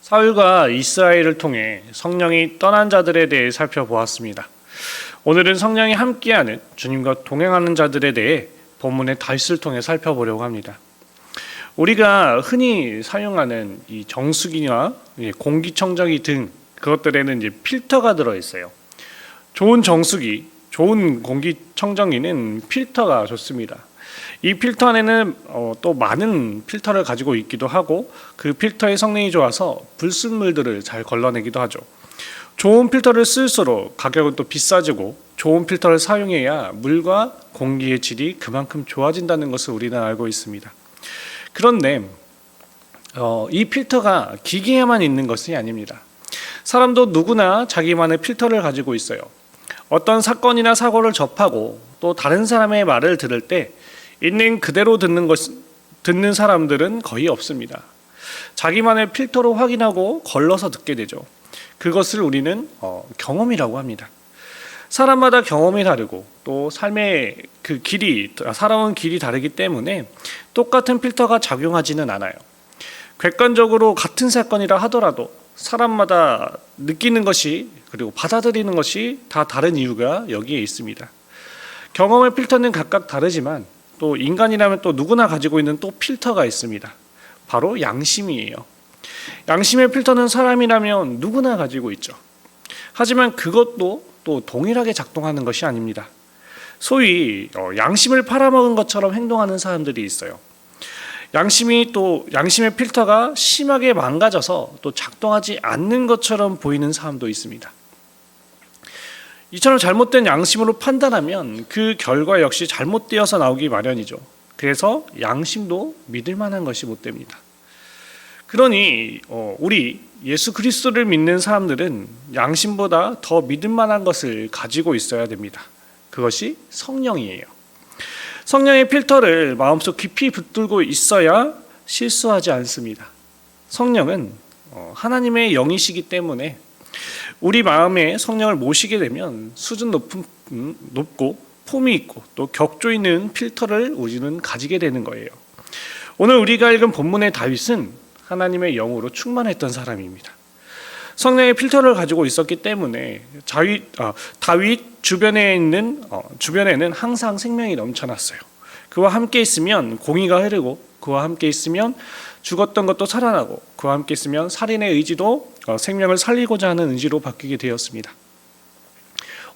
사울과 이스라엘을 통해 성령이 떠난 자들에 대해 살펴보았습니다. 오늘은 성령이 함께하는 주님과 동행하는 자들에 대해 본문의 다윗을 통해 살펴보려고 합니다. 우리가 흔히 사용하는 이 정수기나 공기청정기 등 그것들에는 이제 필터가 들어 있어요. 좋은 정수기, 좋은 공기청정기는 필터가 좋습니다. 이 필터 안에는 또 많은 필터를 가지고 있기도 하고 그 필터의 성능이 좋아서 불순물들을 잘 걸러내기도 하죠. 좋은 필터를 쓸수록 가격은 또 비싸지고 좋은 필터를 사용해야 물과 공기의 질이 그만큼 좋아진다는 것을 우리는 알고 있습니다. 그런데 이 필터가 기계에만 있는 것이 아닙니다. 사람도 누구나 자기만의 필터를 가지고 있어요. 어떤 사건이나 사고를 접하고 또 다른 사람의 말을 들을 때 있는 그대로 듣는 사람들은 거의 없습니다. 자기만의 필터로 확인하고 걸러서 듣게 되죠. 그것을 우리는 경험이라고 합니다. 사람마다 경험이 다르고 또 삶의 그 길이, 살아온 길이 다르기 때문에 똑같은 필터가 작용하지는 않아요. 객관적으로 같은 사건이라 하더라도 사람마다 느끼는 것이 그리고 받아들이는 것이 다 다른 이유가 여기에 있습니다. 경험의 필터는 각각 다르지만 또 인간이라면 또 누구나 가지고 있는 또 필터가 있습니다. 바로 양심이에요. 양심의 필터는 사람이라면 누구나 가지고 있죠. 하지만 그것도 또 동일하게 작동하는 것이 아닙니다. 소위 양심을 팔아먹은 것처럼 행동하는 사람들이 있어요. 양심의 필터가 심하게 망가져서 또 작동하지 않는 것처럼 보이는 사람도 있습니다. 이처럼 잘못된 양심으로 판단하면 그 결과 역시 잘못되어서 나오기 마련이죠. 그래서 양심도 믿을 만한 것이 못 됩니다. 그러니 우리 예수 그리스도를 믿는 사람들은 양심보다 더 믿을 만한 것을 가지고 있어야 됩니다. 그것이 성령이에요. 성령의 필터를 마음속 깊이 붙들고 있어야 실수하지 않습니다. 성령은 하나님의 영이시기 때문에 우리 마음에 성령을 모시게 되면 수준 높고 폼이 있고 또 격조 있는 필터를 우리는 가지게 되는 거예요. 오늘 우리가 읽은 본문의 다윗은 하나님의 영으로 충만했던 사람입니다. 성령의 필터를 가지고 있었기 때문에 다윗 주변에는 항상 생명이 넘쳐났어요. 그와 함께 있으면 공의가 흐르고 그와 함께 있으면 죽었던 것도 살아나고 그와 함께 있으면 살인의 의지도 생명을 살리고자 하는 의지로 바뀌게 되었습니다.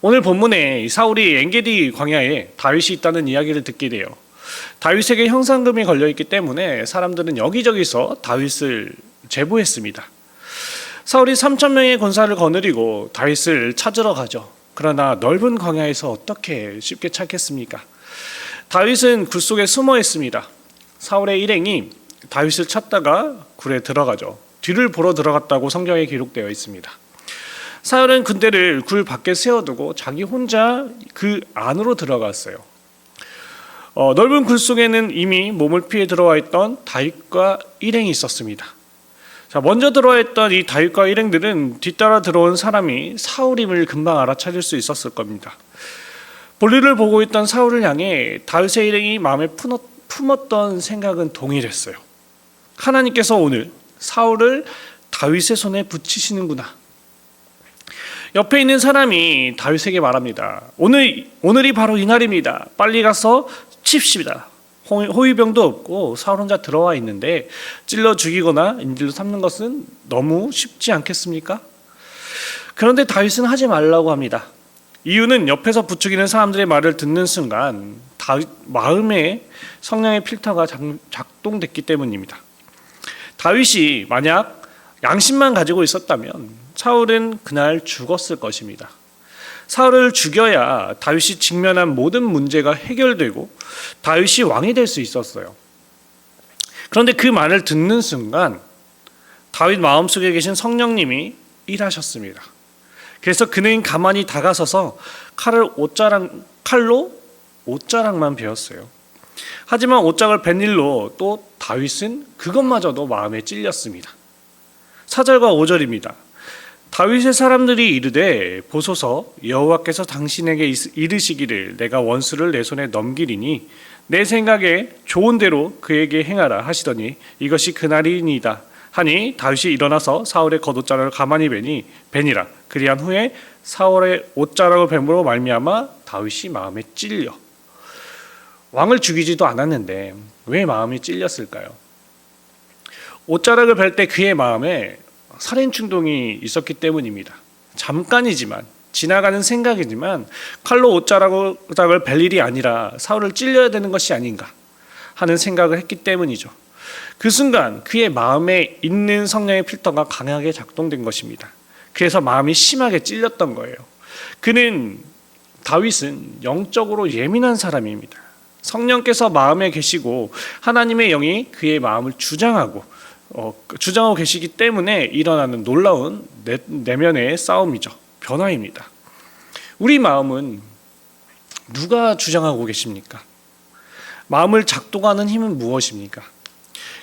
오늘 본문에 사울이 엔게디 광야에 다윗이 있다는 이야기를 듣게 돼요. 다윗에게 형상금이 걸려있기 때문에 사람들은 여기저기서 다윗을 제보했습니다. 사울이 3,000명의 군사를 거느리고 다윗을 찾으러 가죠. 그러나 넓은 광야에서 어떻게 쉽게 찾겠습니까? 다윗은 굴 속에 숨어 있습니다. 사울의 일행이 다윗을 찾다가 굴에 들어가죠. 뒤를 보러 들어갔다고 성경에 기록되어 있습니다. 사울은 군대를 굴 밖에 세워두고 자기 혼자 그 안으로 들어갔어요. 넓은 굴 속에는 이미 몸을 피해 들어와 있던 다윗과 일행이 있었습니다. 먼저 들어와 있던 이 다윗과 일행들은 뒤따라 들어온 사람이 사울임을 금방 알아차릴 수 있었을 겁니다. 볼일을 보고 있던 사울을 향해 다윗의 일행이 마음에 품었던 생각은 동일했어요. 하나님께서 오늘 사울을 다윗의 손에 붙이시는구나. 옆에 있는 사람이 다윗에게 말합니다. 오늘이 바로 이날입니다. 빨리 가서 칩시다. 호위병도 없고 사울 혼자 들어와 있는데 찔러 죽이거나 인질로 삼는 것은 너무 쉽지 않겠습니까? 그런데 다윗은 하지 말라고 합니다. 이유는 옆에서 부추기는 사람들의 말을 듣는 순간 다윗 마음에 성령의 필터가 작동됐기 때문입니다. 다윗이 만약 양심만 가지고 있었다면 사울은 그날 죽었을 것입니다. 사울을 죽여야 다윗이 직면한 모든 문제가 해결되고 다윗이 왕이 될 수 있었어요. 그런데 그 말을 듣는 순간 다윗 마음속에 계신 성령님이 일하셨습니다. 그래서 그는 가만히 다가서서 칼로 옷자락만 베었어요. 하지만 옷장을 벤 일로 또 다윗은 그것마저도 마음에 찔렸습니다. 4절과 5절입니다. 다윗의 사람들이 이르되 보소서 여호와께서 당신에게 이르시기를 내가 원수를 내 손에 넘기리니 내 생각에 좋은 대로 그에게 행하라 하시더니 이것이 그날이니이다 하니 다윗이 일어나서 사울의 겉옷자락을 가만히 베니라. 그리한 후에 사울의 옷자락을 뱀으로 말미암아 다윗이 마음에 찔려. 왕을 죽이지도 않았는데 왜 마음이 찔렸을까요? 옷자락을 벨 때 그의 마음에 살인 충동이 있었기 때문입니다. 잠깐이지만, 지나가는 생각이지만 칼로 옷자락을 벨 일이 아니라 사울을 찔려야 되는 것이 아닌가 하는 생각을 했기 때문이죠. 그 순간 그의 마음에 있는 성령의 필터가 강하게 작동된 것입니다. 그래서 마음이 심하게 찔렸던 거예요. 다윗은 영적으로 예민한 사람입니다. 성령께서 마음에 계시고 하나님의 영이 그의 마음을 주장하고 계시기 때문에 일어나는 놀라운 내면의 싸움이죠. 변화입니다. 우리 마음은 누가 주장하고 계십니까? 마음을 작동하는 힘은 무엇입니까?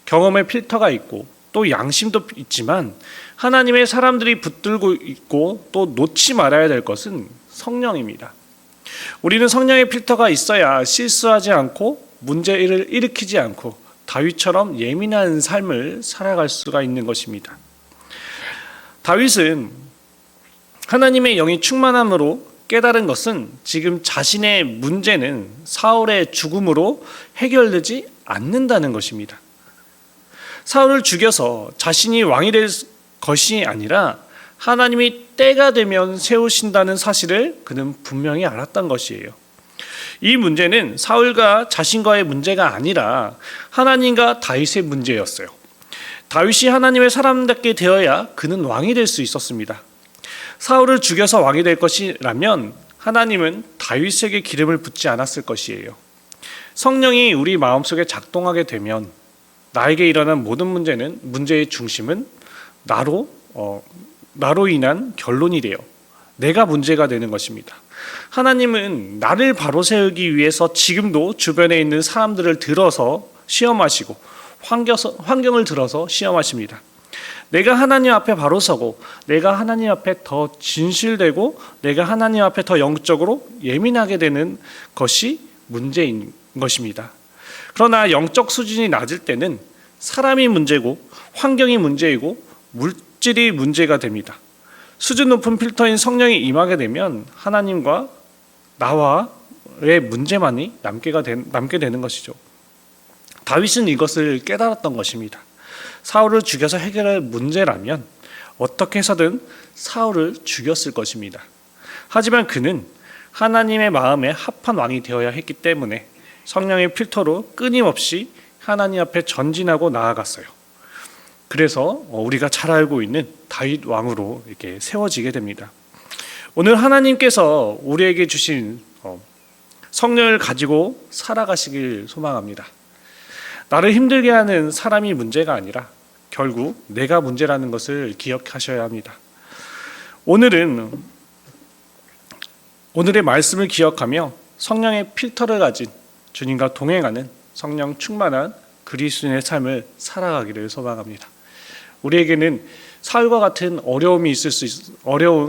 경험의 필터가 있고 또 양심도 있지만 하나님의 사람들이 붙들고 있고 또 놓지 말아야 될 것은 성령입니다. 우리는 성령의 필터가 있어야 실수하지 않고 문제를 일으키지 않고 다윗처럼 예민한 삶을 살아갈 수가 있는 것입니다. 다윗은 하나님의 영이 충만함으로 깨달은 것은 지금 자신의 문제는 사울의 죽음으로 해결되지 않는다는 것입니다. 사울을 죽여서 자신이 왕이 될 것이 아니라 하나님이 때가 되면 세우신다는 사실을 그는 분명히 알았던 것이에요. 이 문제는 사울과 자신과의 문제가 아니라 하나님과 다윗의 문제였어요. 다윗이 하나님의 사람답게 되어야 그는 왕이 될 수 있었습니다. 사울을 죽여서 왕이 될 것이라면 하나님은 다윗에게 기름을 붓지 않았을 것이에요. 성령이 우리 마음속에 작동하게 되면 나에게 일어난 모든 문제의 중심은 나로 인한 결론이 돼요. 내가 문제가 되는 것입니다. 하나님은 나를 바로 세우기 위해서 지금도 주변에 있는 사람들을 들어서 시험하시고 환경을 들어서 시험하십니다. 내가 하나님 앞에 바로 서고 내가 하나님 앞에 더 진실되고 내가 하나님 앞에 더 영적으로 예민하게 되는 것이 문제인 것입니다. 그러나 영적 수준이 낮을 때는 사람이 문제고 환경이 문제이고 물질이 문제가 됩니다. 수준 높은 필터인 성령이 임하게 되면 하나님과 나와의 문제만이 남게 되는 것이죠. 다윗은 이것을 깨달았던 것입니다. 사울을 죽여서 해결할 문제라면 어떻게 해서든 사울을 죽였을 것입니다. 하지만 그는 하나님의 마음에 합한 왕이 되어야 했기 때문에 성령의 필터로 끊임없이 하나님 앞에 전진하고 나아갔어요. 그래서 우리가 잘 알고 있는 다윗 왕으로 이렇게 세워지게 됩니다. 오늘 하나님께서 우리에게 주신 성령을 가지고 살아가시길 소망합니다. 나를 힘들게 하는 사람이 문제가 아니라 결국 내가 문제라는 것을 기억하셔야 합니다. 오늘의 말씀을 기억하며 성령의 필터를 가진 주님과 동행하는 성령 충만한 그리스도인의 삶을 살아가기를 소망합니다. 우리에게는 사울과 같은 어려움이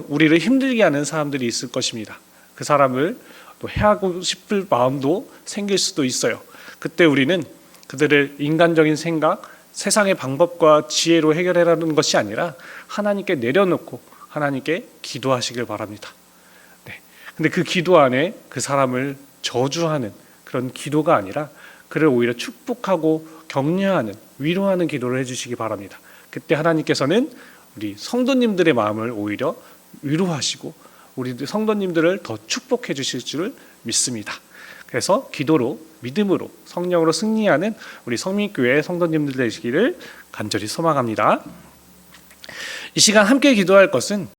우리를 힘들게 하는 사람들이 있을 것입니다. 그 사람을 또 해하고 싶을 마음도 생길 수도 있어요. 그때 우리는 그들의 인간적인 생각, 세상의 방법과 지혜로 해결하라는 것이 아니라 하나님께 내려놓고 하나님께 기도하시길 바랍니다. 네. 근데 그 기도 안에 그 사람을 저주하는 그런 기도가 아니라 그를 오히려 축복하고 격려하는, 위로하는 기도를 해주시기 바랍니다. 그때 하나님께서는 우리 성도님들의 마음을 오히려 위로하시고 우리 성도님들을 더 축복해 주실 줄 믿습니다. 그래서 기도로, 믿음으로, 성령으로 승리하는 우리 성민교회 성도님들 되시기를 간절히 소망합니다. 이 시간 함께 기도할 것은